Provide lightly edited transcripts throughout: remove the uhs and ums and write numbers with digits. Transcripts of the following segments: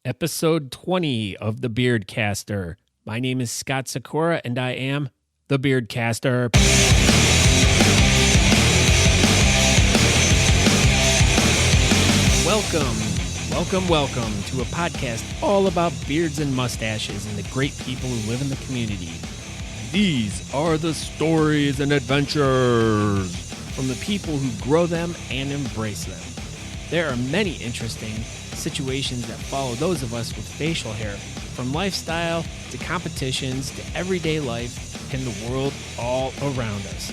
Episode 20 of the Beardcaster. My name is Scott Sakura, and I am the Beardcaster. Welcome to a podcast all about beards and mustaches and the great people who live in the community. These are the stories and adventures from the people who grow them and embrace them. There are many interesting situations that follow those of us with facial hair, from lifestyle to competitions to everyday life and the world all around us.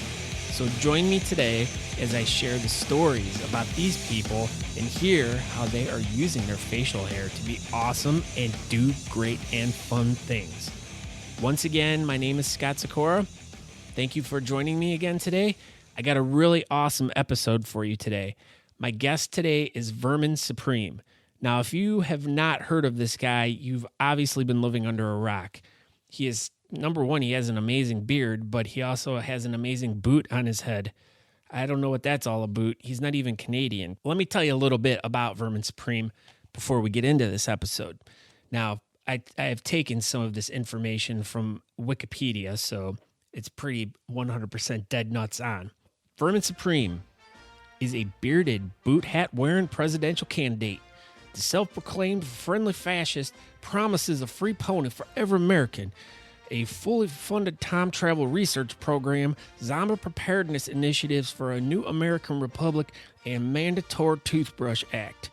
So join me today as I share the stories about these people and hear how they are using their facial hair to be awesome and do great and fun things. Once again, my name is Scott Sakura. Thank you for joining me again today. I got a really awesome episode for you today. My guest today is Vermin Supreme. Now, if you have not heard of this guy, you've obviously been living under a rock. He is, number one, he has an amazing beard, but he also has an amazing boot on his head. I don't know what that's all about. He's not even Canadian. Let me tell you a little bit about Vermin Supreme before we get into this episode. Now, I have taken some of this information from Wikipedia, so it's pretty 100% dead nuts on. Vermin Supreme is a bearded, boot hat wearing presidential candidate. The self-proclaimed friendly fascist promises a free pony for every American, a fully funded time travel research program, zombie preparedness initiatives for a new American republic, and mandatory toothbrush act.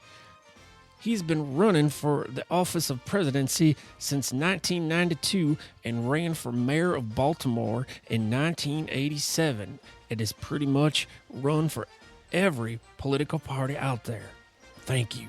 He's been running for the office of presidency since 1992 and ran for mayor of Baltimore in 1987. It has pretty much run for every political party out there. Thank you.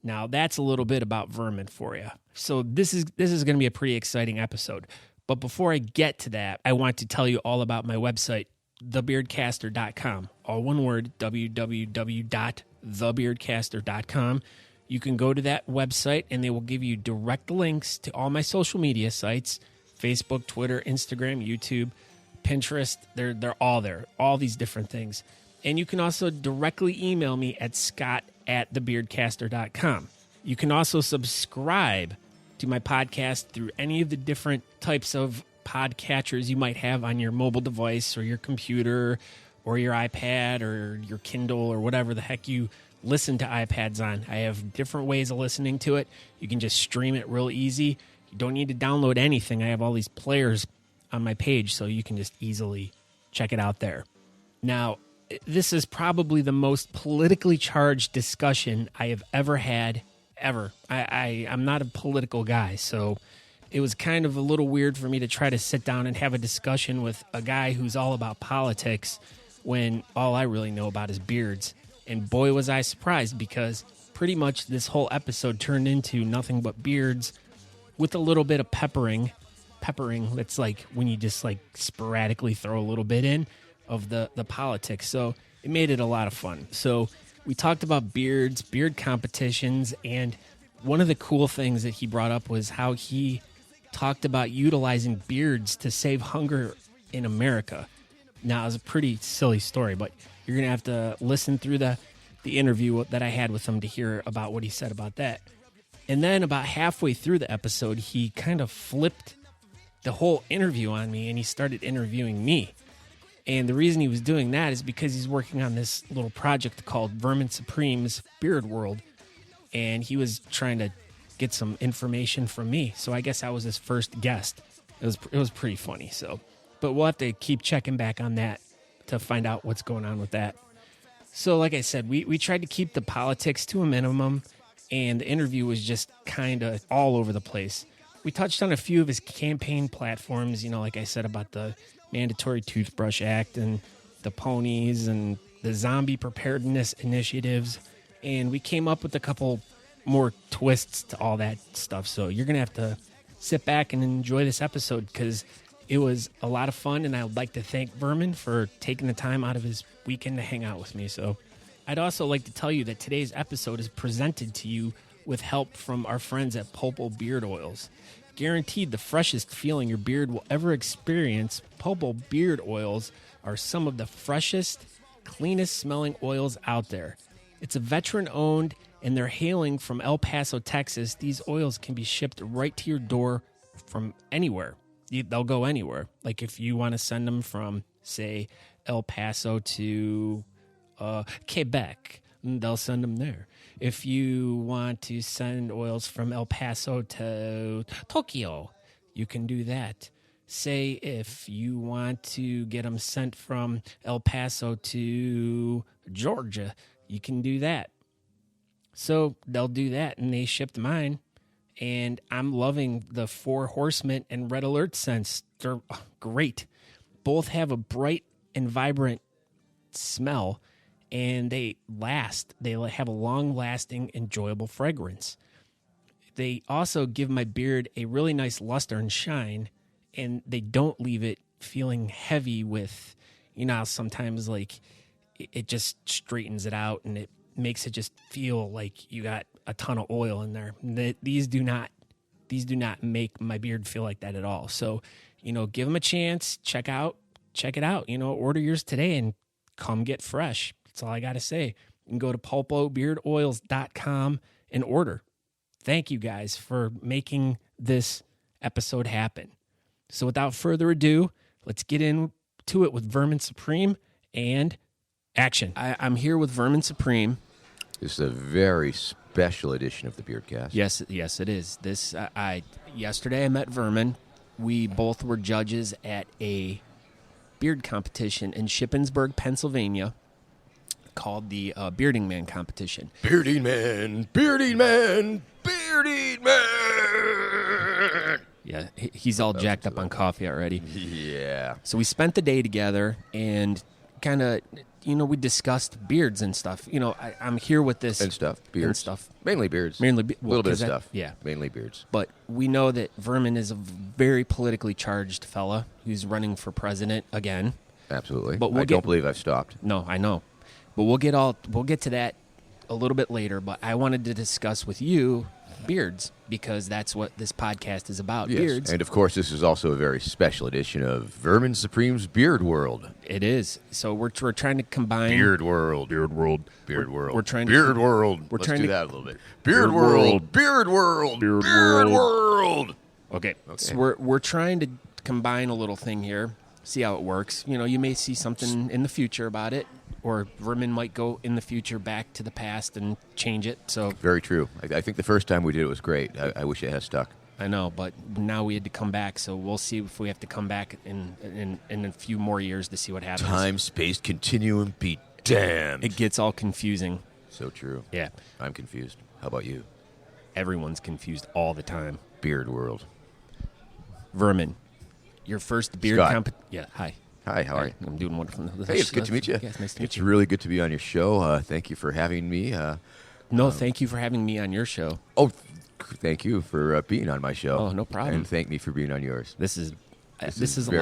Now, that's a little bit about Vermin for you. So this is going to be a pretty exciting episode. But before I get to that, I want to tell you all about my website, thebeardcaster.com. All one word, www.thebeardcaster.com. You can go to that website, and they will give you direct links to all my social media sites, Facebook, Twitter, Instagram, YouTube, Pinterest. They're all there, all these different things. And you can also directly email me at scott@thebeardcaster.com. You can also subscribe to my podcast through any of the different types of podcatchers you might have on your mobile device or your computer or your iPad or your Kindle or whatever the heck you listen to iPads on. I have different ways of listening to it. You can just stream it real easy. You don't need to download anything. I have all these players on my page, so you can just easily check it out there. Now, this is probably the most politically charged discussion I have ever had, ever. I'm not a political guy, so it was kind of a little weird for me to try to sit down and have a discussion with a guy who's all about politics when all I really know about is beards. And boy, was I surprised, because pretty much this whole episode turned into nothing but beards with a little bit of peppering. Peppering, that's like when you just like sporadically throw a little bit in of the politics. So it made it a lot of fun. So we talked about beards, beard competitions, and one of the cool things that he brought up was how he talked about utilizing beards to save hunger in America. Now, it was a pretty silly story, but you're going to have to listen through the interview that I had with him to hear about what he said about that. And then about halfway through the episode, he kind of flipped the whole interview on me, and he started interviewing me. And the reason he was doing that is because he's working on this little project called Vermin Supreme's BeardWorld, and he was trying to get some information from me. So I guess I was his first guest. It was pretty funny. So, but we'll have to keep checking back on that to find out what's going on with that. So, like I said, we tried to keep the politics to a minimum, and the interview was just kind of all over the place. We touched on a few of his campaign platforms, like I said, about the mandatory toothbrush act and the ponies and the zombie preparedness initiatives. And we came up with a couple more twists to all that stuff. So you're going to have to sit back and enjoy this episode, because it was a lot of fun. And I would like to thank Vermin for taking the time out of his weekend to hang out with me. So I'd also like to tell you that today's episode is presented to you with help from our friends at Popal Beard Oils. Guaranteed the freshest feeling your beard will ever experience, Popal Beard Oils are some of the freshest, cleanest smelling oils out there. It's a veteran-owned and they're hailing from El Paso, Texas. These oils can be shipped right to your door from anywhere. They'll go anywhere. Like if you want to send them from, say, El Paso to Quebec, they'll send them there. If you want to send oils from El Paso to Tokyo, you can do that. Say if you want to get them sent from El Paso to Georgia, you can do that. So they'll do that, and they shipped mine. And I'm loving the Four Horsemen and Red Alert scents. They're great. Both have a bright and vibrant smell, and they last. They have a long-lasting, enjoyable fragrance. They also give my beard a really nice luster and shine, and they don't leave it feeling heavy with, sometimes like it just straightens it out, and it makes it just feel like you got a ton of oil in there. These do not make my beard feel like that at all. So, give them a chance. Check it out. Order yours today and come get fresh. That's all I got to say. You can go to pulpobeardoils.com and order. Thank you guys for making this episode happen. So without further ado, let's get into it with Vermin Supreme and action. I'm here with Vermin Supreme. This is a very special edition of the Beardcast. Yes, it is. Yesterday I met Vermin. We both were judges at a beard competition in Shippensburg, Pennsylvania, called the Bearding Man competition. Bearding Man, Bearding Man, Bearding Man. Yeah, he's all jacked up on coffee already. Yeah. So we spent the day together and kind of, we discussed beards and stuff. I'm here with this. And stuff. Beards. And stuff. Mainly beards. A little bit of stuff. Yeah. Mainly beards. But we know that Vermin is a very politically charged fella who's running for president again. Absolutely. But I don't believe I've stopped. No, I know. But we'll get to that a little bit later. But I wanted to discuss with you beards, because that's what this podcast is about. Yes. Beards. And of course, this is also a very special edition of Vermin Supreme's BeardWorld. It is. So we're trying to combine BeardWorld. We're trying to BeardWorld. We're Let's trying do to that a little bit. BeardWorld. BeardWorld. Okay. So we're trying to combine a little thing here. See how it works. You may see something in the future about it, or Vermin might go in the future back to the past and change it. So very true. I think the first time we did it was great. I wish it had stuck. I know, but now we had to come back, so we'll see if we have to come back in a few more years to see what happens. Time, space, continuum, be damned. It gets all confusing. So true. Yeah. I'm confused. How about you? Everyone's confused all the time. BeardWorld. Vermin, your first beard competition. Yeah, hi. Hi, how are you? I'm doing wonderful. Hey, it's good to meet you. Yeah, it's nice to meet It's you. really good to be on your show. Thank you for having me. Thank you for having me on your show. Oh, thank you for being on my show. Oh, no problem. And thank me for being on yours. This is very a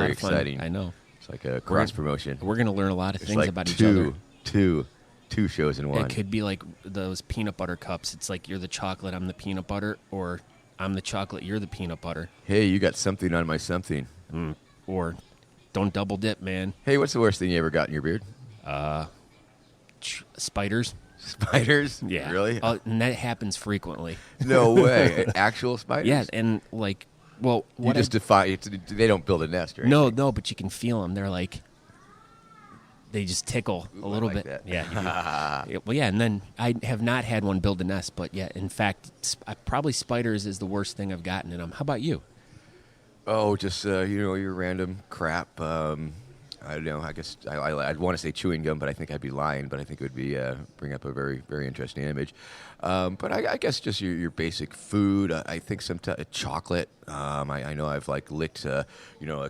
lot of fun. exciting. I know. It's like a cross promotion. We're going to learn a lot of things like about each other. Two shows in one. It could be like those peanut butter cups. It's like you're the chocolate, I'm the peanut butter, or I'm the chocolate, you're the peanut butter. Hey, you got something on my something. Or don't double dip, man. Hey, what's the worst thing you ever got in your beard? Spiders. Spiders? Yeah. Really? And that happens frequently. No way. Actual spiders? Yeah, and like, well, you just defy. They don't build a nest, right? No, but you can feel them. They're like, they just tickle a little like bit. That. Yeah. Well, yeah, and then I have not had one build a nest, but yeah, in fact, probably spiders is the worst thing I've gotten in them. How about you? Oh, just your random crap. I don't know. I guess I'd want to say chewing gum, but I think I'd be lying. But I think it would be bring up a very, very interesting image. But I guess just your basic food. I think some chocolate. I know I've licked a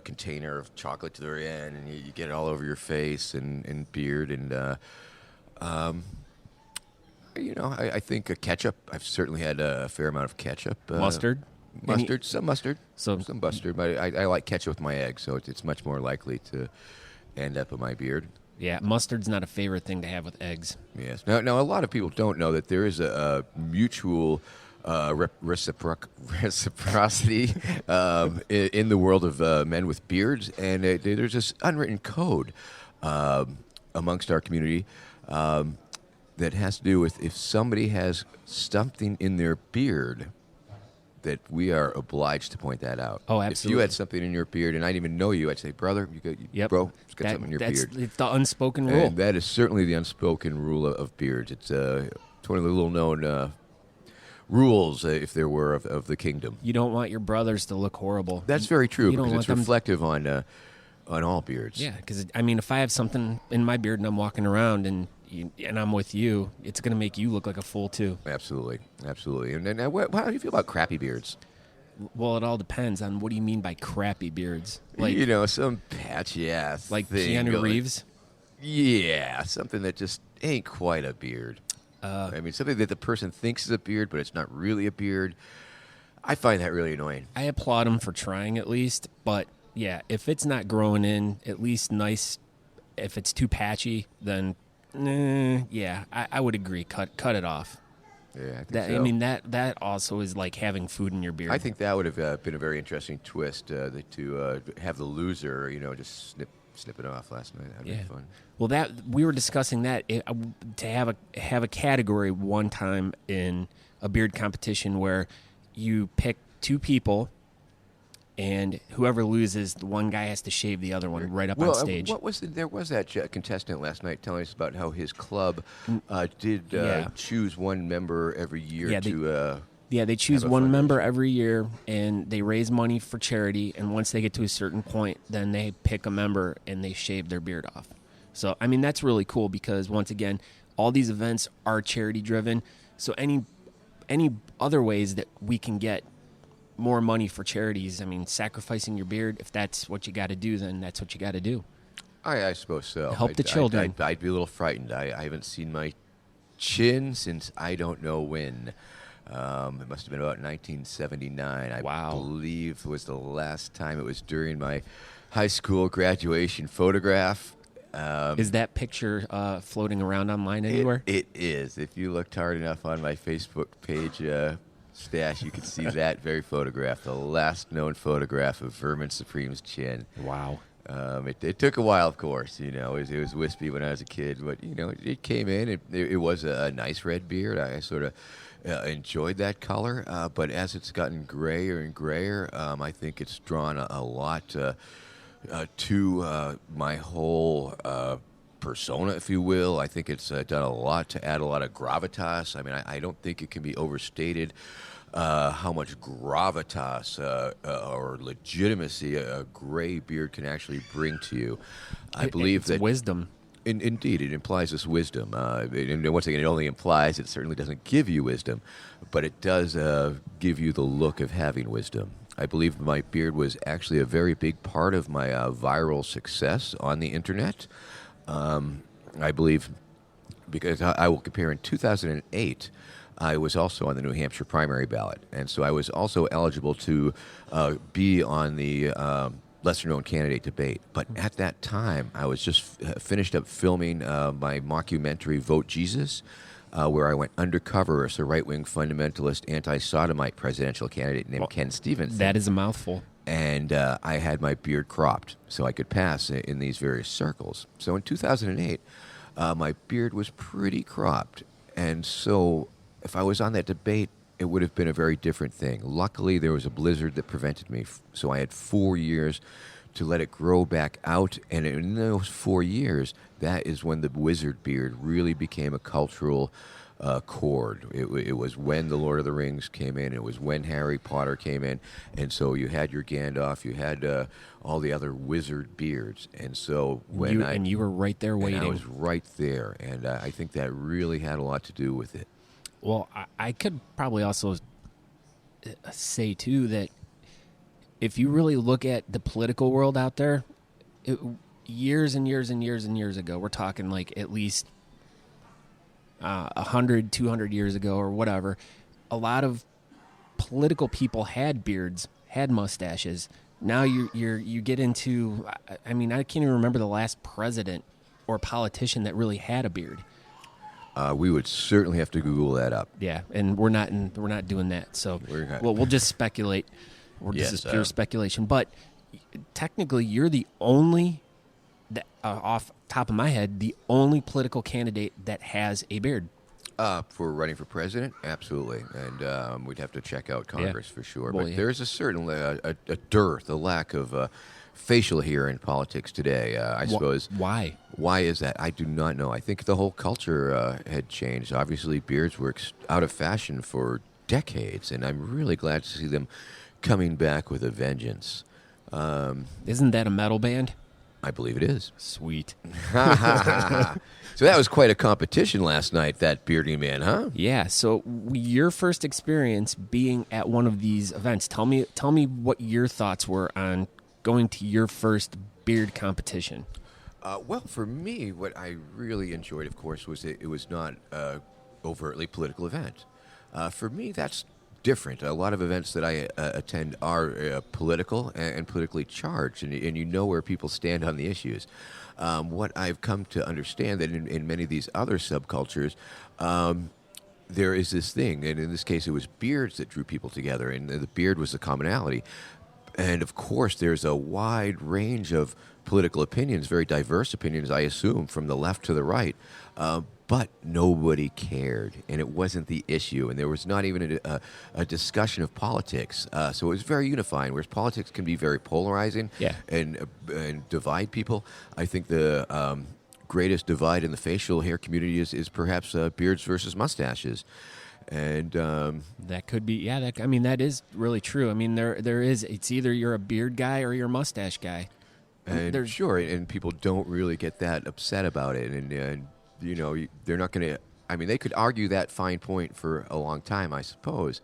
container of chocolate to the very end, and you get it all over your face and beard and. I think ketchup. I've certainly had a fair amount of ketchup. Mustard. Some mustard, some mustard. But I like ketchup with my eggs, so it's much more likely to end up in my beard. Yeah, mustard's not a favorite thing to have with eggs. Yes. Now a lot of people don't know that there is a mutual reciprocity in the world of men with beards, and there's this unwritten code amongst our community. that has to do with if somebody has something in their beard, that we are obliged to point that out. Oh, If you absolutely. had something in your beard and I didn't even know you, I'd say, brother, Yep. bro, it's got something in your That's beard. it's the unspoken rule. And that is certainly the unspoken rule of beards. It's one of the little known rules, if there were, of the kingdom. You don't want your brothers to look horrible. That's very true, You don't because want it's them- reflective on all beards. Yeah, because I mean, if I have something in my beard and I'm walking around and I'm with you, it's going to make you look like a fool too. Absolutely, absolutely. And then, how do you feel about crappy beards? Well, it all depends on what do you mean by crappy beards, like Some patchy ass like thing Keanu going- Reeves. Yeah, something that just ain't quite a beard. I mean, something that the person thinks is a beard, but it's not really a beard. I find that really annoying. I applaud him for trying at least, but yeah, if it's not growing in, at least nice. If it's too patchy, then yeah, I would agree. Cut it off. Yeah, I think That so. I mean that also is like having food in your beard. I think that would have been a very interesting twist to have the loser, just snip it off last night. That'd be fun. Well, that we were discussing that to have a category one time in a beard competition where you pick two people, and whoever loses, the one guy has to shave the other one right up on stage. There was that contestant last night telling us about how his club did Yeah. choose one member every year Yeah, to. Yeah, they choose have a one fundraiser. member every year, and they raise money for charity. And once they get to a certain point, then they pick a member and they shave their beard off. So, I mean, that's really cool because, once again, all these events are charity-driven. So any other ways that we can get more money for charities, I mean, sacrificing your beard, if that's what you got to do, then that's what you got to do. I suppose so. Help the children. I'd be a little frightened. I haven't seen my chin since I don't know when. It must have been about 1979. I Wow. believe was the last time. It was during my high school graduation photograph. Is that picture floating around online anywhere? It is. If you looked hard enough on my Facebook page stash, you could see that very photograph, the last known photograph of Vermin Supreme's chin. Wow. It took a while, of course. It was wispy when I was a kid, but it came in. It was a nice red beard. I sort of enjoyed that color, but as it's gotten grayer and grayer, I think it's drawn a lot to my whole persona, if you will. I think it's done a lot to add a lot of gravitas. I mean, I don't think it can be overstated how much gravitas or legitimacy a gray beard can actually bring to you. I believe it's that wisdom. Indeed, it implies this wisdom. And once again, it only implies, it certainly doesn't give you wisdom, but it does give you the look of having wisdom. I believe my beard was actually a very big part of my viral success on the internet. I believe, because I will compare, in 2008, I was also on the New Hampshire primary ballot, and so I was also eligible to be on the lesser-known candidate debate. But at that time, I was just finished up filming my mockumentary Vote Jesus, where I went undercover as a right-wing fundamentalist anti-sodomite presidential candidate named Ken Stevenson. That is a mouthful. And I had my beard cropped so I could pass in these various circles. So in 2008, my beard was pretty cropped. And so if I was on that debate, it would have been a very different thing. Luckily, there was a blizzard that prevented me, so I had 4 years to let it grow back out. And in those 4 years, that is when the wizard beard really became a cultural chord. It was when the Lord of the Rings came in. It was when Harry Potter came in. And so you had your Gandalf, you had all the other wizard beards. And so when you were right there waiting. I was right there. And I think that really had a lot to do with it. Well, I could probably also say, too, that if you really look at the political world out there, years and years and years and years ago, we're talking like at least 100, 200 years ago or whatever, a lot of political people had beards, had mustaches. Now you get into, I mean, I can't even remember the last president or politician that really had a beard. We would certainly have to Google that up. Yeah, and we're not doing that. So we'll just speculate. This is pure speculation. But technically, you're the only off top of my head, the only political candidate that has a beard. For running for president, absolutely, and we'd have to check out Congress for sure. Well, but there's a certain a dearth, a lack of facial hair in politics today. I suppose. Why? Why is that? I do not know. I think the whole culture had changed. Obviously, beards were out of fashion for decades, and I'm really glad to see them coming back with a vengeance. Isn't that a metal band? I believe it is. Sweet. So that was quite a competition last night, that beardy man, huh? Yeah. So your first experience being at one of these events. Tell me what your thoughts were on going to your first beard competition. Well, for me, what I really enjoyed, of course, was it was not overtly political event. For me, that's different. A lot of events that I attend are political and politically charged, and you know where people stand on the issues. What I've come to understand that in many of these other subcultures, there is this thing, and in this case, it was beards that drew people together, and the beard was the commonality. And of course, there's a wide range of political opinions, very diverse opinions, I assume, from the left to the right. But nobody cared, and it wasn't the issue, and there was not even a discussion of politics. So it was very unifying, whereas politics can be very polarizing and divide people. I think the greatest divide in the facial hair community is perhaps beards versus mustaches. And that could be, that is really true. I mean, there is, it's either you're a beard guy or you're a mustache guy. And sure, and people don't really get that upset about it, and you know, they're not going to. I mean, they could argue that fine point for a long time, I suppose,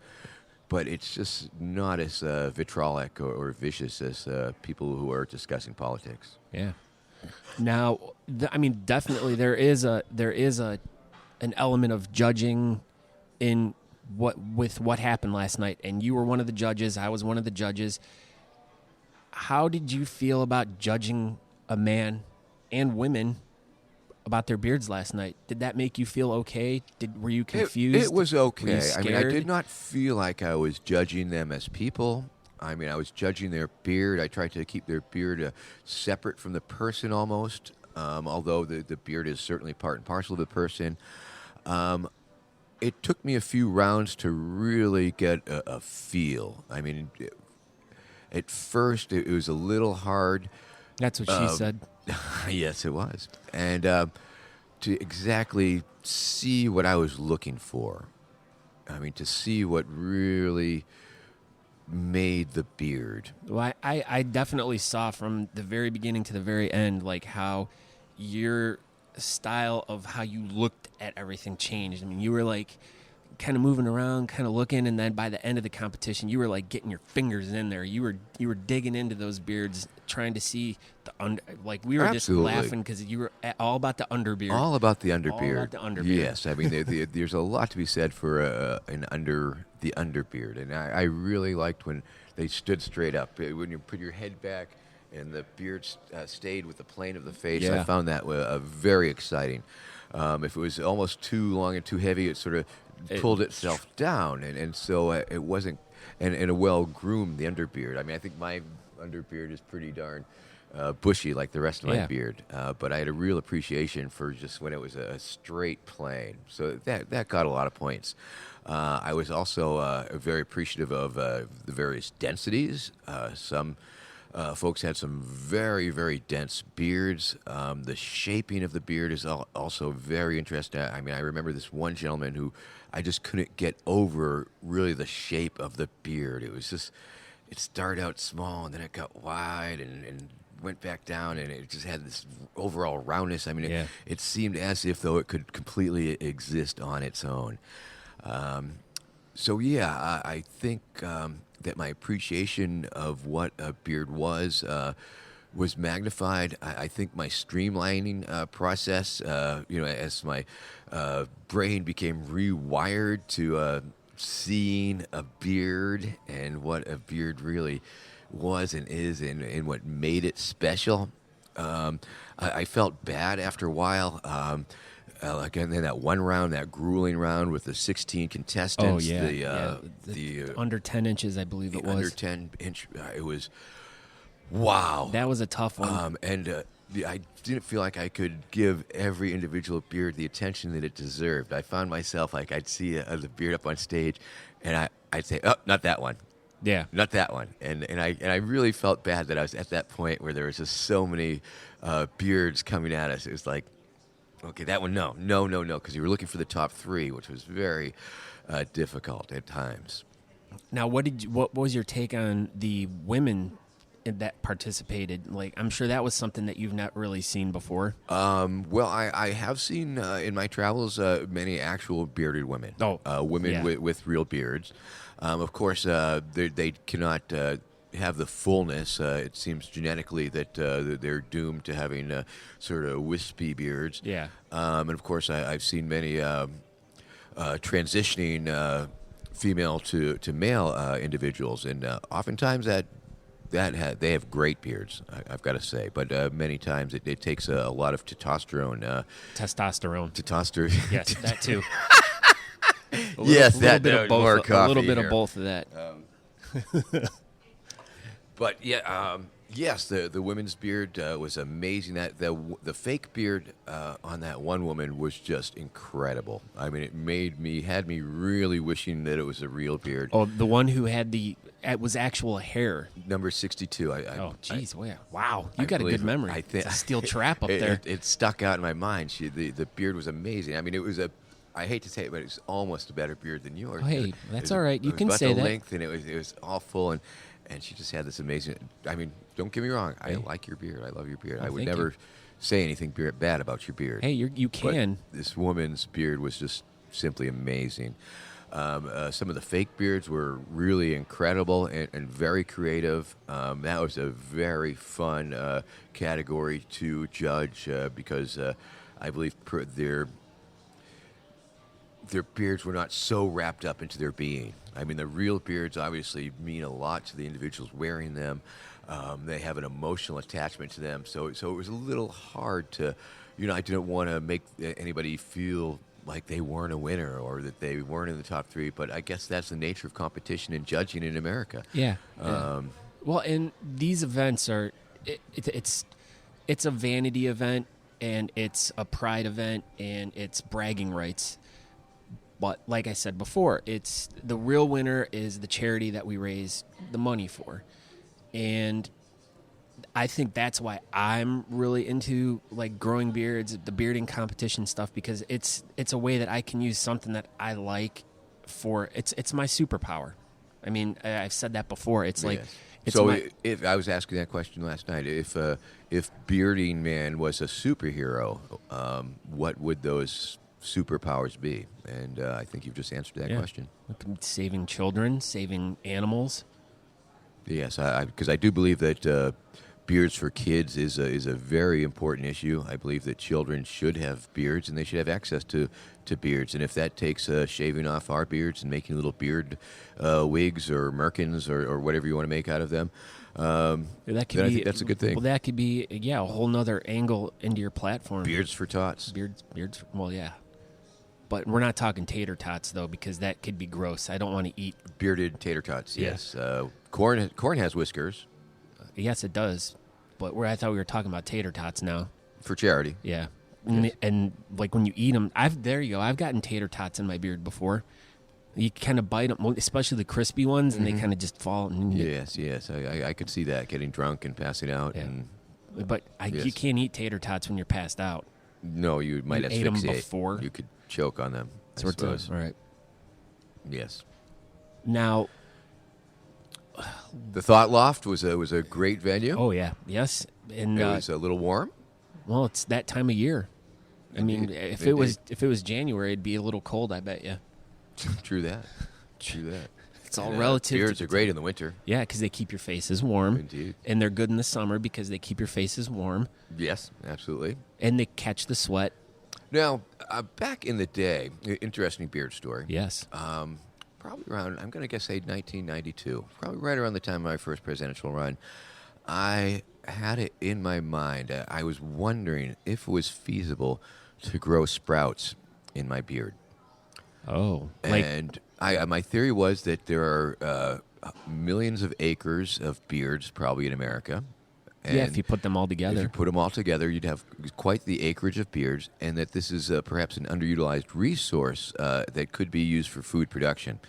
but it's just not as vitriolic or vicious as people who are discussing politics. Yeah. Now, definitely there is an element of judging in what happened last night, and you were one of the judges. I was one of the judges. How did you feel about judging a man and women about their beards last night? Did that make you feel okay? Were you confused? It was okay. Were you scared? I did not feel like I was judging them as people. I mean, I was judging their beard. I tried to keep their beard separate from the person almost, although the beard is certainly part and parcel of the person. It took me a few rounds to really get a feel. I mean, at first it was a little hard. That's what she said. Yes, it was. And to exactly see what I was looking for. I mean, to see what really made the beard. Well, I definitely saw from the very beginning to the very end, like how your style of how you looked at everything changed. I mean, you were like kind of moving around, kind of looking, and then by the end of the competition, you were like getting your fingers in there. You were digging into those beards, trying to see the under. Like we were Absolutely. just laughing because you were all about the underbeard. All about the underbeard. All about the underbeard. Yes, I mean there's a lot to be said for the underbeard, and I really liked when they stood straight up. When you put your head back and the beard stayed with the plane of the face. Yeah. I found that very exciting. If it was almost too long and too heavy, it sort of pulled itself down, and so it wasn't, and a well-groomed the underbeard. I mean, I think my underbeard is pretty darn bushy like the rest of my beard, but I had a real appreciation for just when it was a straight plane. So that got a lot of points. I was also very appreciative of the various densities. Some folks had some very, very dense beards. The shaping of the beard is also very interesting. I mean, I remember this one gentleman who I just couldn't get over really the shape of the beard. It was just, it started out small and then it got wide and went back down, and it just had this overall roundness. I mean, it seemed as if though it could completely exist on its own. I think that my appreciation of what a beard was magnified. I think my streamlining process, as my brain became rewired to seeing a beard and what a beard really was and is, and what made it special. I felt bad after a while. Like in that one round, that grueling round with the 16 contestants. The under 10 inches, I believe it was. Under 10 inch. It was, wow. That was a tough one. And I didn't feel like I could give every individual beard the attention that it deserved. I found myself like I'd see the beard up on stage, and I'd say, "Oh, not that one, Yeah. not that one," and I really felt bad that I was at that point where there was just so many beards coming at us. It was like, okay, that one, no, because you were looking for the top three, which was very difficult at times. Now, what was your take on the women that participated? Like, I'm sure that was something that you've not really seen before. Well, I have seen in my travels many actual bearded women. Women yeah. with real beards. Of course, they cannot have the fullness. It seems genetically that they're doomed to having sort of wispy beards. Yeah. And of course, I've seen many transitioning female to male individuals, and oftentimes they have great beards, I've got to say. But many times it takes a lot of testosterone. Testosterone. Yes, that too. Yes, that bit of both. more coffee A little bit here. of both of that. But yeah, yes, the women's beard was amazing. That the fake beard on that one woman was just incredible. I mean, had me really wishing that it was a real beard. Oh, the one who had it was actual hair. Number 62. Oh, jeez, wow! You got a good memory. I think it's a steel trap up there. It stuck out in my mind. The beard was amazing. I mean, it was I hate to say it, but it was almost a better beard than yours. Oh, hey, that's all right. You can say that. It was about the that. length, and it was all full, and she just had this amazing. I mean, don't get me wrong. I like your beard. I love your beard. Oh, I would thank never you. say anything bad about your beard. Hey, you can. But this woman's beard was just simply amazing. Some of the fake beards were really incredible and very creative. That was a very fun category to judge because I believe their beards were not so wrapped up into their being. I mean, the real beards obviously mean a lot to the individuals wearing them. They have an emotional attachment to them. So it was a little hard to, I didn't want to make anybody feel like they weren't a winner or that they weren't in the top three. But I guess that's the nature of competition and judging in America. Yeah. Well, and these events are, it's a vanity event, and it's a pride event, and it's bragging rights. But like I said before, it's the real winner is the charity that we raise the money for. And I think that's why I'm really into like growing beards, the bearding competition stuff, because it's a way that I can use something that I like for it's my superpower. I mean, I've said that before. It's like it's if I was asking that question last night, if Bearding Man was a superhero, what would those superpowers be? And I think you've just answered that question. Saving children, saving animals. Yes, because I do believe that beards for kids is a very important issue. I believe that children should have beards and they should have access to beards. And if that takes shaving off our beards and making little beard wigs or merkins or whatever you want to make out of them, I think that's a good thing. Well, that could be a whole nother angle into your platform. Beards for tots. Beards. Well, yeah. But we're not talking tater tots, though, because that could be gross. I don't want to eat bearded tater tots. Yeah. Yes, corn has whiskers. Yes, it does. But I thought we were talking about tater tots now. For charity. Yeah. Yes. And like when you eat them, there you go. I've gotten tater tots in my beard before. You kind of bite them, especially the crispy ones, and they kind of just fall. And Yes. I could see that, getting drunk and passing out. Yeah. And But you can't eat tater tots when you're passed out. No, you might ate them asphyxiate. before. You could choke on them, I suppose. All right. Yes. Now, the Thought Loft was a great venue. oh yeah, yes, and It was a little warm. well, it's that time of year. I mean, Indeed. if it was January, it'd be a little cold. I bet you. True that. It's all relative. Beards are great in the winter. Yeah, because they keep your faces warm. Indeed. And they're good in the summer because they keep your faces warm. Yes, absolutely. And they catch the sweat. Now, back in the day, interesting beard story. Yes. Probably around, I'm going to guess, say 1992. Probably right around the time of my first presidential run. I had it in my mind. I was wondering if it was feasible to grow sprouts in my beard. Oh. And my theory was that there are millions of acres of beards probably in America. Yeah, if you put them all If you together. put them all together, you'd have quite the acreage of beards, and that this is perhaps an underutilized resource that could be used for food production.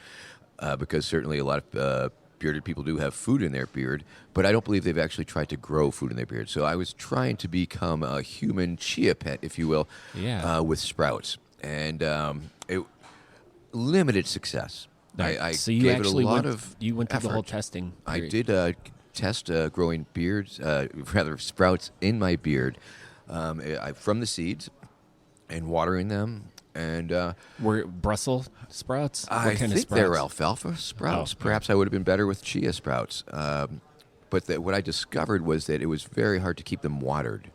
Because certainly a lot of bearded people do have food in their beard, but I don't believe they've actually tried to grow food in their beard. So I was trying to become a human chia pet, if you will, with sprouts. And it limited success. I So you gave actually it a lot went, of you went through the whole effort. testing. I period. did test growing sprouts in my beard from the seeds and watering them. And Were Brussels sprouts? What I kind think of they were sprouts? alfalfa sprouts. Oh, Perhaps I would have been better with chia sprouts. But what I discovered was that it was very hard to keep them watered,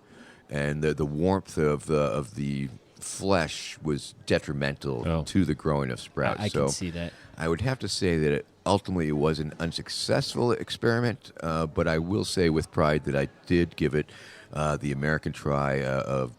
and the warmth of the flesh was detrimental to the growing of sprouts. I can see that. I would have to say that ultimately it was an unsuccessful experiment, but I will say with pride that I did give it the American try of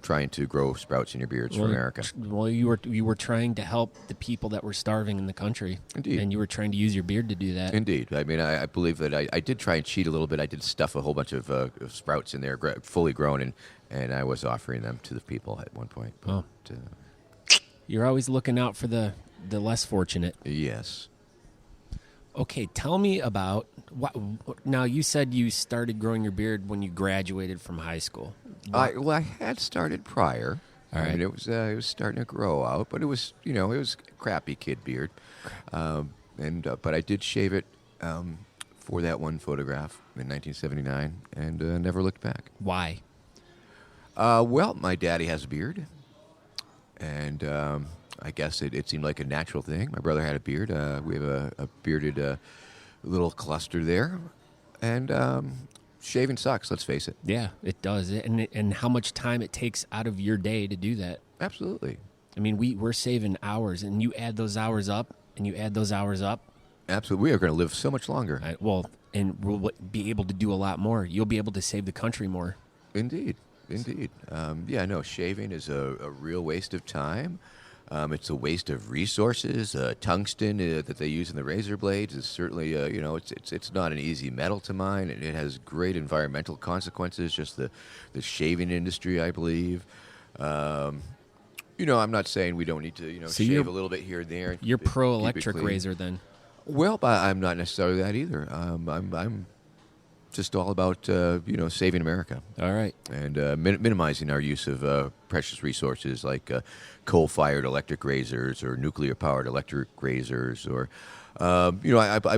trying to grow sprouts in your beards for America. Well, you were trying to help the people that were starving in the country. Indeed. And you were trying to use your beard to do that. Indeed. I mean, I believe that I did try and cheat a little bit. I did stuff a whole bunch of sprouts in there, fully grown, and I was offering them to the people at one point. But, You're always looking out for the less fortunate. yes. Okay, tell me about now. You said you started growing your beard when you graduated from high school. I had started prior. All right. I mean, it was starting to grow out, but it was it was crappy kid beard, but I did shave it for that one photograph in 1979, and never looked back. Why? Well, my daddy has a beard, and I guess it seemed like a natural thing. My brother had a beard. We have a bearded little cluster there, and shaving sucks. Let's face it. Yeah, it does. And how much time it takes out of your day to do that. Absolutely. I mean, we're saving hours, and you add those hours up, and you add those hours up. Absolutely. We are going to live so much longer. And we'll be able to do a lot more. You'll be able to save the country more. Indeed. Shaving is a real waste of time. It's a waste of resources. Tungsten that they use in the razor blades is certainly, it's not an easy metal to mine. It has great environmental consequences, just the shaving industry, I believe. I'm not saying we don't need to, So shave a little bit here and there. You're keep it pro-electric clean. razor then? Well, I'm not necessarily that either. I'm just all about, saving America. All right. And minimizing our use of precious resources like coal-fired electric razors or nuclear-powered electric razors. Or, I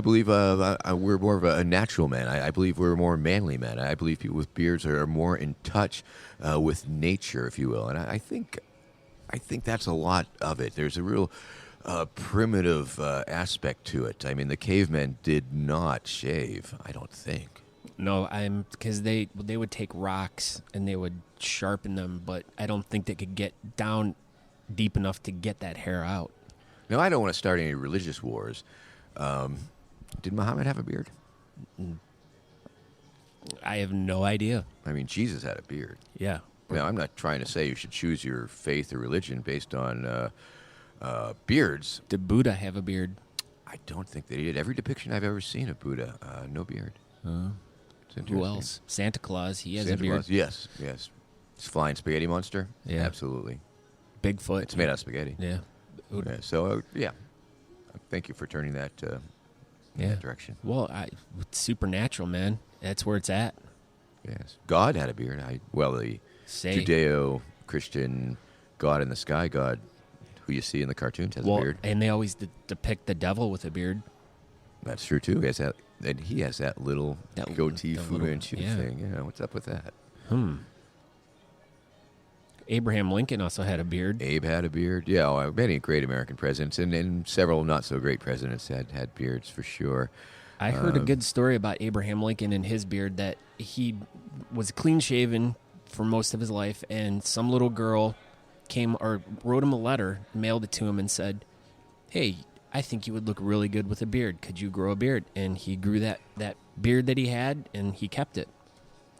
believe we're more of a natural man. I believe we're more manly men. I believe people with beards are more in touch with nature, if you will. And I think that's a lot of it. There's a real primitive aspect to it. I mean, the cavemen did not shave, I don't think. No, because they would take rocks and they would sharpen them, but I don't think they could get down deep enough to get that hair out. Now, I don't want to start any religious wars. Did Muhammad have a beard? I have no idea. I mean, Jesus had a beard. Yeah. Now, I'm not trying to say you should choose your faith or religion based on beards. Did Buddha have a beard? I don't think that he did. Every depiction I've ever seen of Buddha, no beard. It's interesting. Who else? Santa Claus. He has Santa a beard. Claus. Yes. It's flying spaghetti monster. Yeah. Absolutely. Bigfoot. It's made out of spaghetti. Yeah. Yeah, so, thank you for turning that in that direction. Well, it's supernatural, man. That's where it's at. Yes. God had a beard. The Judeo-Christian God in the sky God who you see in the cartoons has a beard. And they always depict the devil with a beard. That's true, too. He has that little goatee Fu Manchu yeah. thing. Yeah, what's up with that? Abraham Lincoln also had a beard. Abe had a beard. Yeah, many great American presidents and several not-so-great presidents had beards, for sure. I heard a good story about Abraham Lincoln and his beard, that he was clean-shaven for most of his life, and some little girl came or wrote him a letter, mailed it to him, and said, "Hey, I think you would look really good with a beard. Could you grow a beard?" And he grew that beard that he had, and he kept it.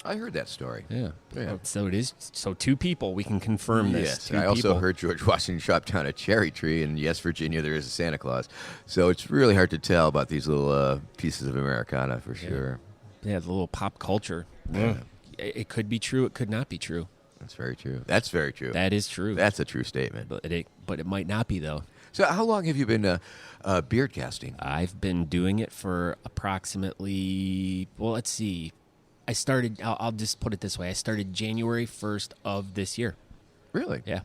I heard that story. Yeah. Yeah. So it is. So two people, we can confirm this. Yes, Two I also people. heard George Washington chop down a cherry tree, and yes, Virginia, there is a Santa Claus. So it's really hard to tell about these little pieces of Americana, for sure. the little pop culture. Yeah. It could be true. It could not be true. That's very true. That's very true. That is true. That's a true statement. But it might not be, though. So how long have you been beard casting? I've been doing it for approximately, well, let's see. I started, I'll just put it this way. I started January 1st of this year. Really? Yeah.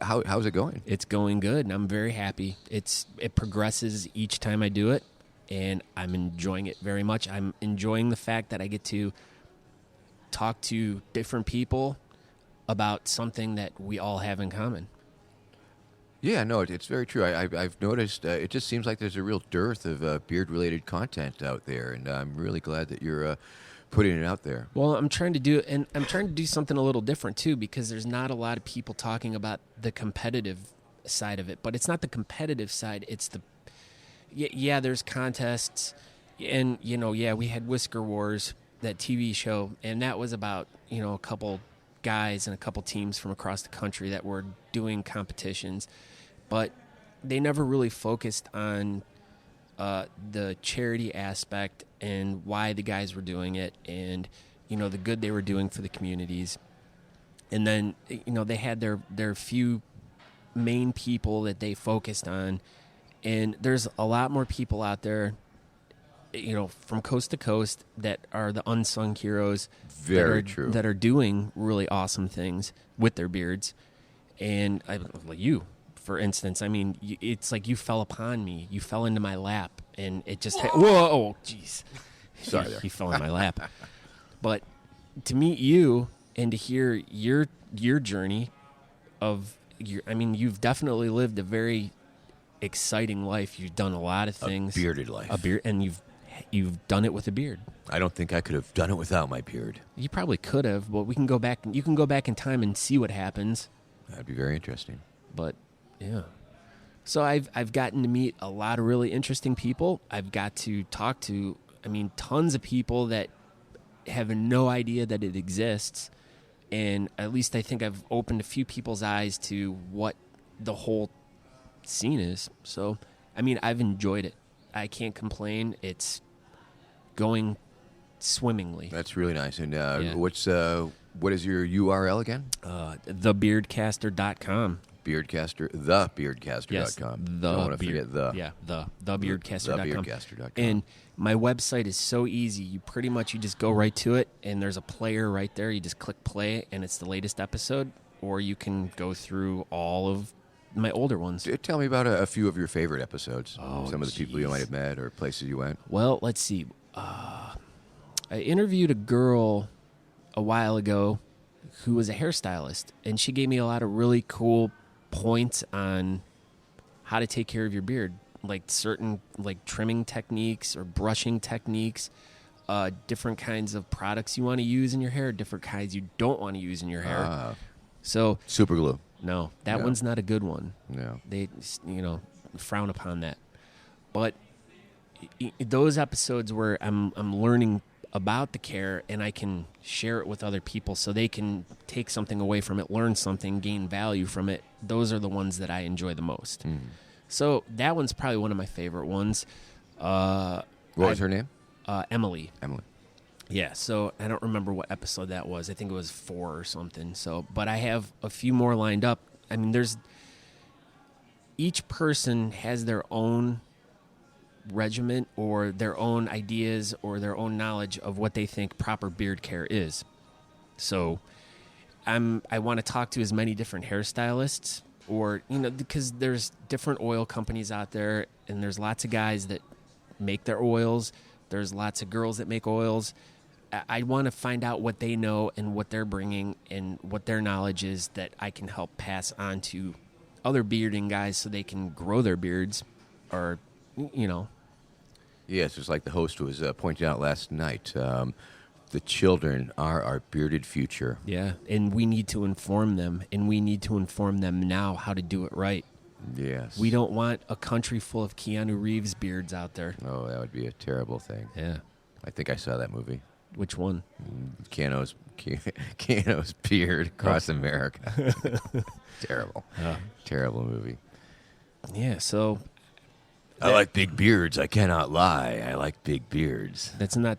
How's it going? It's going good, and I'm very happy. It progresses each time I do it, and I'm enjoying it very much. I'm enjoying the fact that I get to talk to different people about something that we all have in common. Yeah, no, it's very true. I've noticed it just seems like there's a real dearth of beard-related content out there, and I'm really glad that you're putting it out there. Well, I'm trying to do it, and I'm trying to do something a little different too, because there's not a lot of people talking about the competitive side of it. But it's not the competitive side; it's the there's contests, and we had Whisker Wars, that TV show, and that was about a couple guys and a couple teams from across the country that were doing competitions, but they never really focused on the charity aspect and why the guys were doing it, and the good they were doing for the communities. And then they had their few main people that they focused on, and there's a lot more people out there from coast to coast that are the unsung heroes. Very true. That are doing really awesome things with their beards. And like you, for instance, I mean, it's like you fell upon me. You fell into my lap, and it just whoa, jeez. Sorry there. He fell in my lap. But to meet you and to hear your journey you've definitely lived a very exciting life. You've done a lot of things. A bearded life. And you've done it with a beard. I don't think I could have done it without my beard. You probably could have, but we can go back. You can go back in time and see what happens. That'd be very interesting. But yeah, so I've gotten to meet a lot of really interesting people. I've got to talk to, tons of people that have no idea that it exists, and at least I think I've opened a few people's eyes to what the whole scene is. So I've enjoyed it. I can't complain. It's going swimmingly. That's really nice. And what is your URL again? TheBeardcaster.com. TheBeardcaster.com. Yes, Don't want to forget the. Yeah, TheBeardcaster.com. TheBeardcaster.com. And my website is so easy. You just go right to it, and there's a player right there. You just click play, and it's the latest episode, or you can go through all of my older ones. Tell me about a few of your favorite episodes. Some of the people you geez. might have met or places you went. Well, let's see. I interviewed a girl a while ago who was a hairstylist, and she gave me a lot of really cool points on how to take care of your beard, like certain trimming techniques or brushing techniques, different kinds of products you want to use in your hair, different kinds you don't want to use in your hair. So super glue. No, that one's not a good one. No. They frown upon that. But those episodes where I'm learning about the care, and I can share it with other people so they can take something away from it, learn something, gain value from it. Those are the ones that I enjoy the most. Mm. So that one's probably one of my favorite ones. What was her name? Emily. Emily. Yeah, so I don't remember what episode that was. I think it was 4 or something. But I have a few more lined up. Each person has their own regiment or their own ideas or their own knowledge of what they think proper beard care is. So I want to talk to as many different hairstylists, or because there's different oil companies out there, and there's lots of guys that make their oils. There's lots of girls that make oils. I want to find out what they know and what they're bringing and what their knowledge is that I can help pass on to other bearding guys so they can grow their beards, or Yes, it's like the host was pointing out last night. The children are our bearded future. Yeah, and we need to inform them, and we need to inform them now how to do it right. Yes. We don't want a country full of Keanu Reeves beards out there. Oh, that would be a terrible thing. Yeah. I think I saw that movie. Which one? Keanu's beard across America. Terrible. Terrible movie. Yeah, so I like big beards. I cannot lie. I like big beards. That's not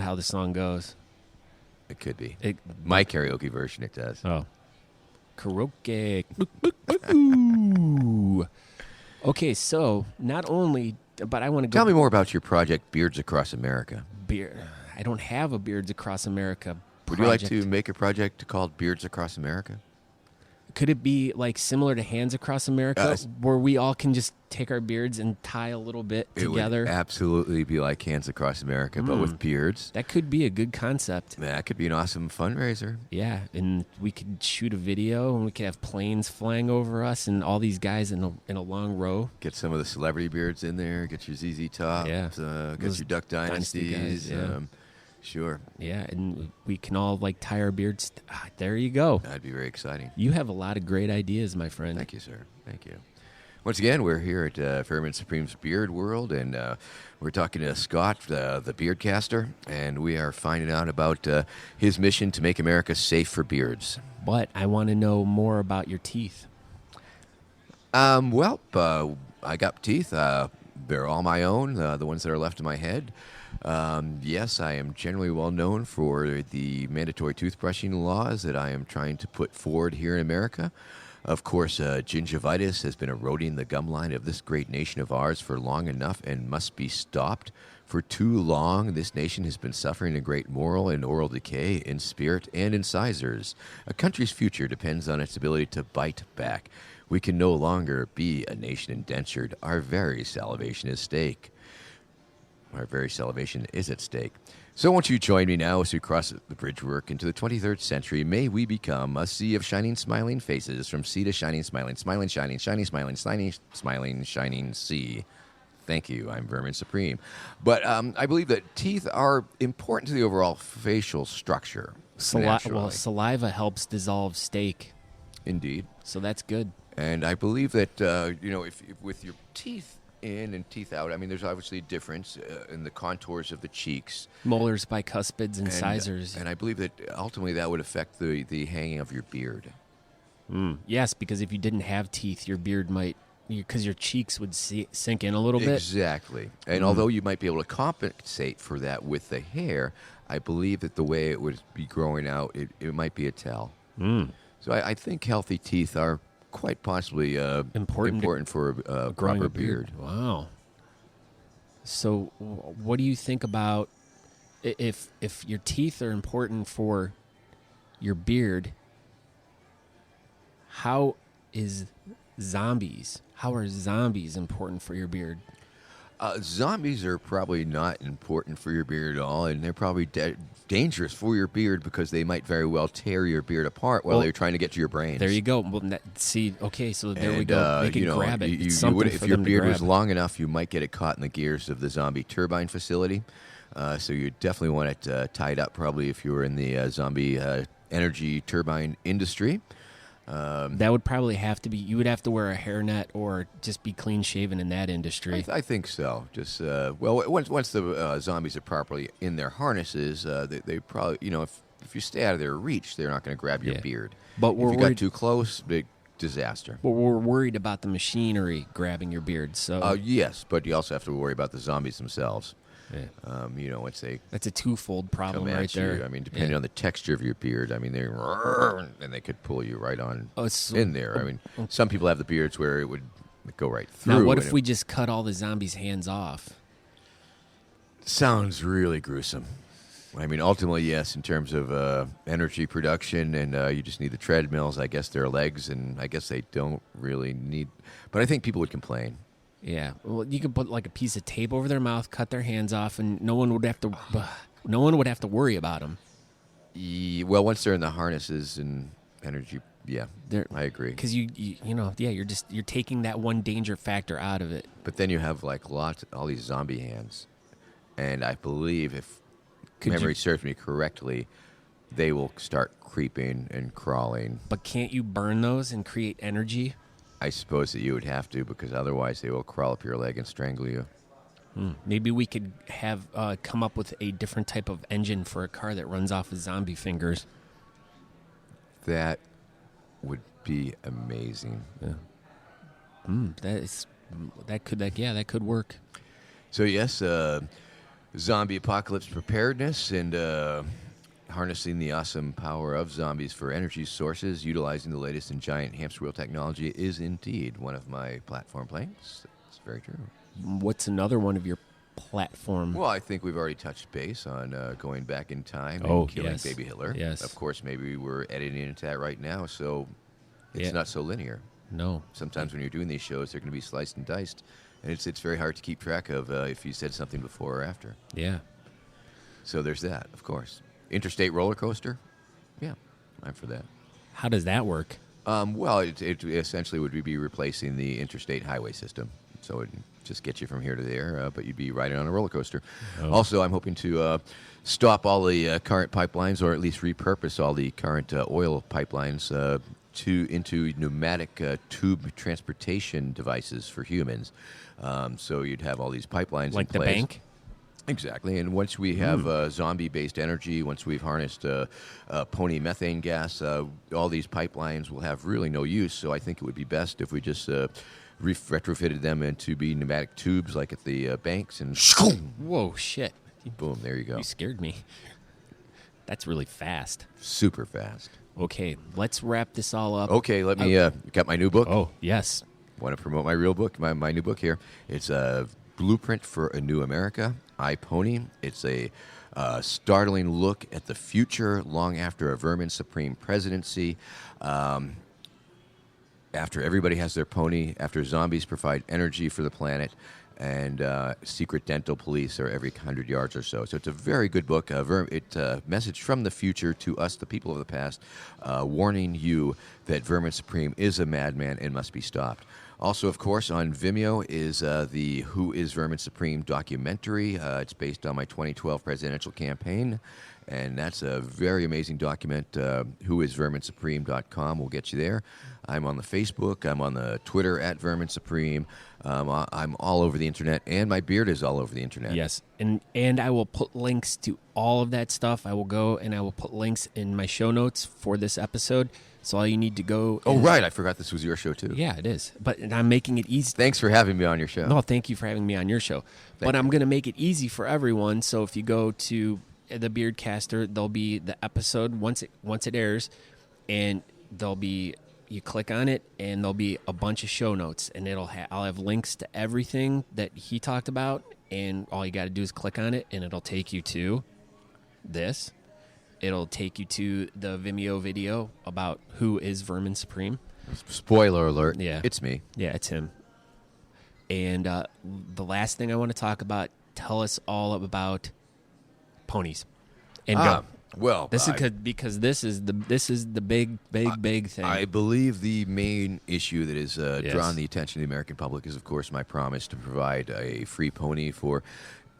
how the song goes. It could be. My karaoke version, it does. Oh. Karaoke. Ooh. Okay, so not only, but I want to go. Tell me more about your project, Beards Across America. I don't have a Beards Across America project. Would you like to make a project called Beards Across America? Could it be like similar to Hands Across America, where we all can just take our beards and tie a little bit together? It would absolutely be like Hands Across America, but with beards. That could be a good concept. That could be an awesome fundraiser. Yeah, and we could shoot a video, and we could have planes flying over us, and all these guys in a long row. Get some of the celebrity beards in there. Get your ZZ Tops. Yeah. Get your Duck Dynasties. Guys, yeah. Sure. Yeah, and we can all like tie our beards. There you go. That'd be very exciting. You have a lot of great ideas, my friend. Thank you, sir. Thank you. Once again, we're here at Vermin Supreme's BeardWorld, and we're talking to Scott, the beardcaster, and we are finding out about his mission to make America safe for beards. But I want to know more about your teeth. I got teeth. They're all my own, the ones that are left in my head. Yes, I am generally well known for the mandatory toothbrushing laws that I am trying to put forward here in America. Of course, gingivitis has been eroding the gum line of this great nation of ours for long enough and must be stopped. For too long, this nation has been suffering a great moral and oral decay in spirit and incisors. A country's future depends on its ability to bite back. We can no longer be a nation indentured. Our very salvation is at stake. So won't you join me now as we cross the bridgework into the 23rd century? May we become a sea of shining, smiling faces, from sea to shining, smiling, smiling, shining, shining, smiling, smiling, shining sea. Thank you. I'm Vermin Supreme. But I believe that teeth are important to the overall facial structure. Saliva helps dissolve steak. Indeed. So that's good. And I believe that, if with your teeth in and teeth out, I mean, there's obviously a difference in the contours of the cheeks. Molars, bicuspids, incisors. And I believe that ultimately that would affect the hanging of your beard. Yes, because if you didn't have teeth, your beard might, because your cheeks would sink in a little bit. Exactly. And although you might be able to compensate for that with the hair, I believe that the way it would be growing out, it might be a tell. So I think healthy teeth are quite possibly important for a proper beard. Wow. So what do you think about if your teeth are important for your beard, how are zombies important for your beard? Zombies are probably not important for your beard at all, and they're probably dangerous for your beard because they might very well tear your beard apart while they're trying to get to your brains. There you go. Well, there we go. They can grab it. If your beard was long enough, you might get it caught in the gears of the zombie turbine facility. So you definitely want it tied up, probably if you were in the zombie energy turbine industry. That would probably have to be. You would have to wear a hairnet or just be clean shaven in that industry. I think so. Just once the zombies are properly in their harnesses, they probably if you stay out of their reach, they're not going to grab your beard. But if you got too close, big disaster. But we're worried about the machinery grabbing your beard. So yes, but you also have to worry about the zombies themselves. Yeah. Once they that's a twofold problem right there. I mean, depending on the texture of your beard, I mean, they could pull you right on in there. I mean, some people have the beards where it would go right through. Now, what if we just cut all the zombies' hands off? Sounds really gruesome. I mean, ultimately, yes, in terms of energy production, and you just need the treadmills. I guess their legs, and I guess they don't really need. But I think people would complain. Yeah, well, you could put like a piece of tape over their mouth, cut their hands off, and no one would have to worry about them. Well, once they're in the harnesses and energy, I agree. Because you're taking that one danger factor out of it. But then you have all these zombie hands, and I believe if memory serves me correctly, they will start creeping and crawling. But can't you burn those and create energy? I suppose that you would have to, because otherwise they will crawl up your leg and strangle you. Maybe we could have come up with a different type of engine for a car that runs off of zombie fingers. That would be amazing. Yeah. That could work. So yes, zombie apocalypse preparedness and harnessing the awesome power of zombies for energy sources, utilizing the latest in giant hamster wheel technology is indeed one of my platform planks. It's very true. What's another one of your platform? Well, I think we've already touched base on going back in time and killing baby Hitler. Yes. Of course, maybe we're editing into that right now, so it's not so linear. No. Sometimes when you're doing these shows, they're going to be sliced and diced, and it's very hard to keep track of if you said something before or after. Yeah. So there's that, of course. Interstate roller coaster? Yeah, I'm for that. How does that work? Well, it essentially would be replacing the interstate highway system. So it just gets you from here to there, but you'd be riding on a roller coaster. Oh. Also, I'm hoping to stop all the current pipelines, or at least repurpose all the current oil pipelines into pneumatic tube transportation devices for humans. So you'd have all these pipelines like in place. The bank? Exactly, and once we have zombie-based energy, once we've harnessed pony methane gas, all these pipelines will have really no use. So I think it would be best if we just retrofitted them into be pneumatic tubes like at the banks, and whoa, shit. Boom, there you go. You scared me. That's really fast. Super fast. Okay, let's wrap this all up. Okay, let me got my new book. Oh, yes. Want to promote my real book, my new book here. It's a Blueprint for a New America, iPony. It's a startling look at the future long after a vermin supreme presidency. After everybody has their pony, after zombies provide energy for the planet, and secret dental police are every 100 yards or so. So it's a very good book. Message from the future to us, the people of the past, warning you that Vermin Supreme is a madman and must be stopped. Also, of course, on Vimeo is the Who is Vermin Supreme documentary. It's based on my 2012 presidential campaign, and that's a very amazing document. Whoisverminsupreme.com will get you there. I'm on the Facebook. I'm on the Twitter at Vermin Supreme. I'm all over the internet, and my beard is all over the internet. Yes, and I will put links to all of that stuff. I will go and I will put links in my show notes for this episode. So all you need to go... Oh, right. I forgot this was your show, too. Yeah, it is. But I'm making it easy. Thanks for having me on your show. No, thank you for having me on your show. But I'm going to make it easy for everyone. So if you go to the Beardcaster, there'll be the episode once it airs, and there'll be... You click on it, and there'll be a bunch of show notes, and I'll have links to everything that he talked about, and all you got to do is click on it, and it'll take you to this. It'll take you to the Vimeo video about who is Vermin Supreme. Spoiler alert. Yeah. It's me. Yeah, it's him. And the last thing I want to talk about, tell us all about ponies. And go. Well, this is because this is the big thing. I believe the main issue that has drawn the attention of the American public is, of course, my promise to provide a free pony for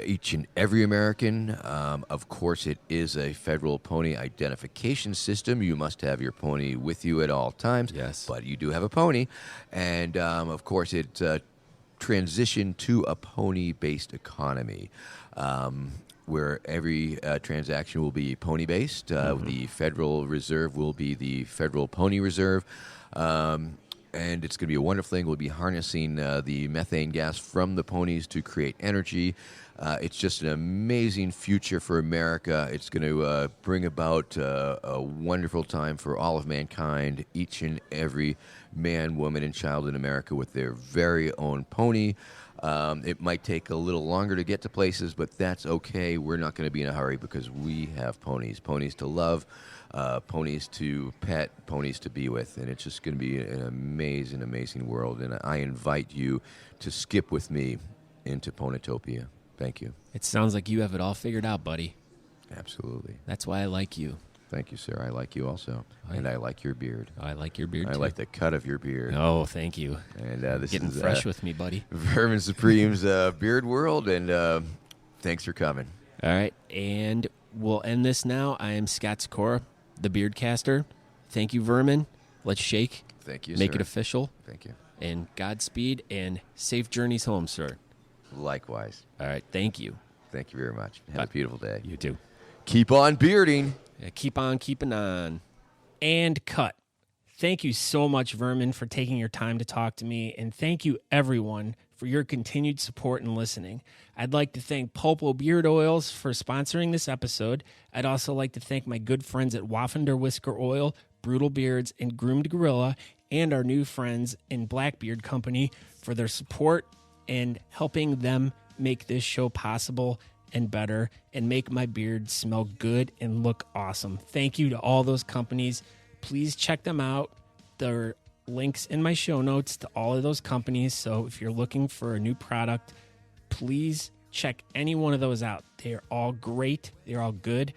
each and every American. Of course, it is a federal pony identification system. You must have your pony with you at all times. Yes. But you do have a pony. And, of course, it transitioned to a pony-based economy. Where every transaction will be pony-based. The Federal Reserve will be the Federal Pony Reserve. And it's going to be a wonderful thing. We'll be harnessing the methane gas from the ponies to create energy. It's just an amazing future for America. It's going to bring about a wonderful time for all of mankind, each and every man, woman, and child in America with their very own pony. It might take a little longer to get to places, but that's okay. We're not going to be in a hurry because we have ponies. Ponies to love, ponies to pet, ponies to be with. And it's just going to be an amazing, amazing world. And I invite you to skip with me into Ponotopia. Thank you. It sounds like you have it all figured out, buddy. Absolutely. That's why I like you. Thank you, sir. I like you also. And I like your beard. I like your beard, I too. like the cut of your beard. Oh, thank you. And this Getting is fresh with me, buddy. Vermin Supreme's BeardWorld, and thanks for coming. All right, and we'll end this now. I am Scott Sikora, the Beardcaster. Thank you, Vermin. Let's shake. Thank you, Make sir. it official. Thank you. And Godspeed, and safe journeys home, sir. Likewise. All right, thank you. Thank you very much. Have a beautiful day. You too. Keep on bearding. Yeah, keep on keeping on. And cut. Thank you so much, Vermin, for taking your time to talk to me. And thank you, everyone, for your continued support and listening. I'd like to thank Pulpo Beard Oils for sponsoring this episode. I'd also like to thank my good friends at Waffender Whisker Oil, Brutal Beards, and Groomed Gorilla, and our new friends in Blackbeard Company for their support and helping them make this show possible and better and make my beard smell good and look awesome. Thank you to all those companies. Please check them out. There are links in my show notes to all of those companies. So if you're looking for a new product, please check any one of those out. They're all great. They're all good.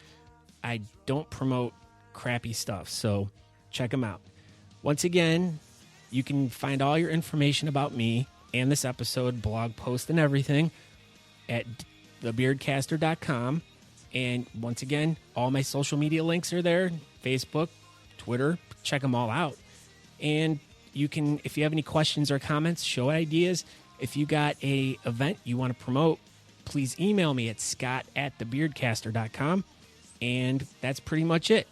I don't promote crappy stuff, so check them out. Once again, you can find all your information about me and this episode, blog post, and everything at thebeardcaster.com. And once again, all my social media links are there, Facebook, Twitter, check them all out. And you can, if you have any questions or comments, show ideas, if you got a event you want to promote, please email me at scott@thebeardcaster.com. And that's pretty much it.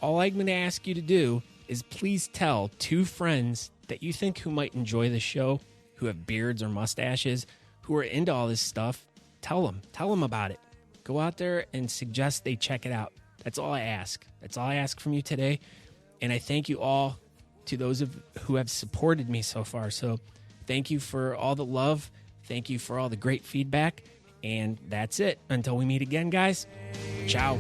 All I'm going to ask you to do is please tell 2 friends that you think who might enjoy the show, who have beards or mustaches, who are into all this stuff. Tell them about it. Go out there and suggest they check it out. That's all I ask. That's all I ask from you today. And I thank you all to those who have supported me so far. So thank you for all the love. Thank you for all the great feedback. And that's it. Until we meet again, guys. Ciao.